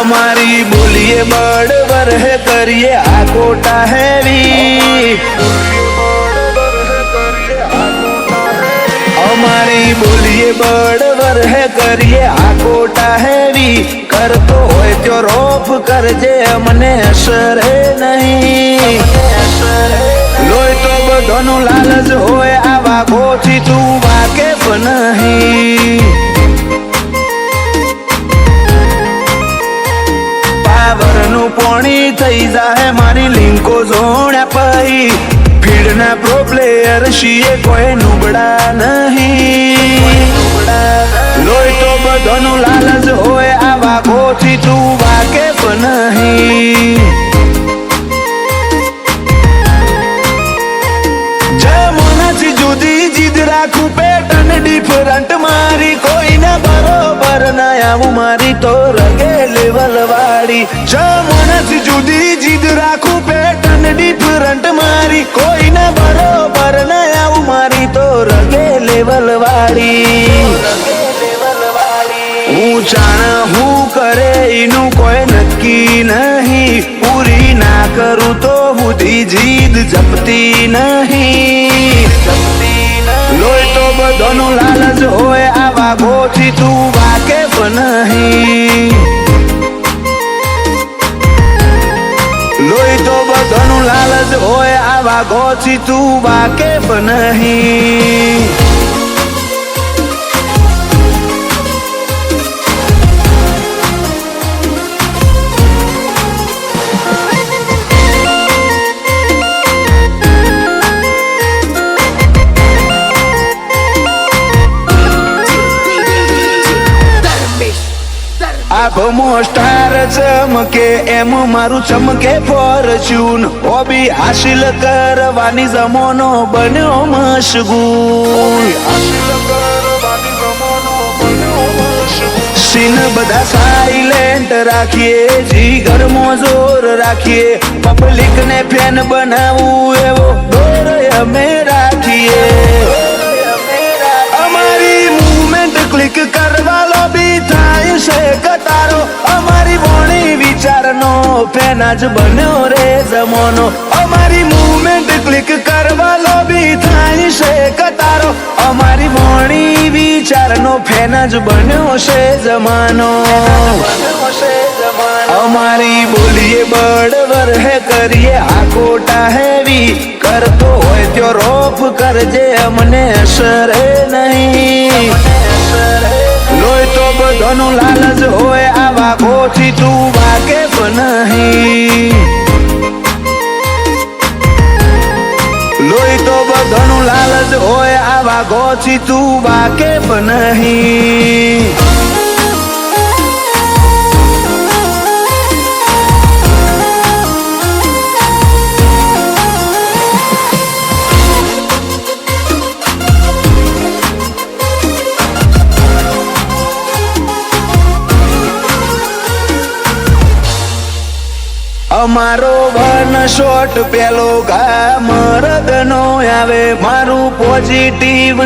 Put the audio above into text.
અમારી બોલીએ બળબર હે કરીએ આ કોટા હેવી અમારી બોલીએ બળબર હે કરીએ આ કોટા હેવી કરતો હોય તો રોપ કરજે અમને અસર હે નહીં લોહી તો બધાનું લાલચ હોય આ વાઘોથી તું વાકેફ નહીં પાવરનું પોણી થઈ જાય મારી લિંકો જોણ્યા પહી ફીલ્ડના પ્રો પ્લેયર છીએ કોઈ નુબડા નહીં લોહી તો બધાનું લાલચ હોય આ વાઘોથી તું વાકેફ નહીં જમણાથી જુદી જીદ રાખું પેટર્ન ડિફરન્ટ મારી કોઈને બરોબર ના આવું મારી તો રગે લેવલ વાળી જમણાથી જુદી જીદ રાખું પેટર્ન ડિફરન્ટ મારી કોઈને બરોબર ના આવું મારી તો રગે લેવલ વાળી હું જાણ હું કરે એનું કોઈ નક્કી નહીં પૂરી ના કરું તો બુદ્ધિ જીદ જપતી નહીં લોહી તો બધાનું લાલચ હોય આ વાઘોથી તું વાકેફ નહીં લોહી તો બધાનું લાલચ હોય આ વાઘોથી તું વાકેફ નહીં આભમો સ્ટાર ચમકે એમ મારું ચમકે ફોર્ચ્યુન હોબી હાસિલ કરવાની જમાનો બન્યો મશગુલ સીન બધા સાયલેન્ટ રાખીએ જીગરમાં જોર રાખીએ પબ્લિક ને ફેન બનાવવું એવો દોર અમે રાખીએ અમારી મૂવમેન્ટ ક્લિક કરવા લોબી થાય છે કતારો અમારી વોણી વિચારનો ફેન જ બન્યો રે જમાનો અમારી મૂવમેન્ટ ક્લિક કરવા લોબી થાય છે કતારો અમારી વોણી વિચારનો ફેન જ બન્યો છે જમાનો અમારી બોલીએ બળબર હે કરીએ આ કોટા હેવી કરતો હોય તો રોપ કરજે અમને અસર નહીં લોહી તો બધાનું લાલચ હોય આ વાઘોથી તું વાકેફ નહીં લોહી તો બધાનું લાલચ હોય આ વાઘોથી તું વાકેફ નહીં અમારો વન શોટ પેલો ગા મરદનો આવે મારું પોઝિટિવ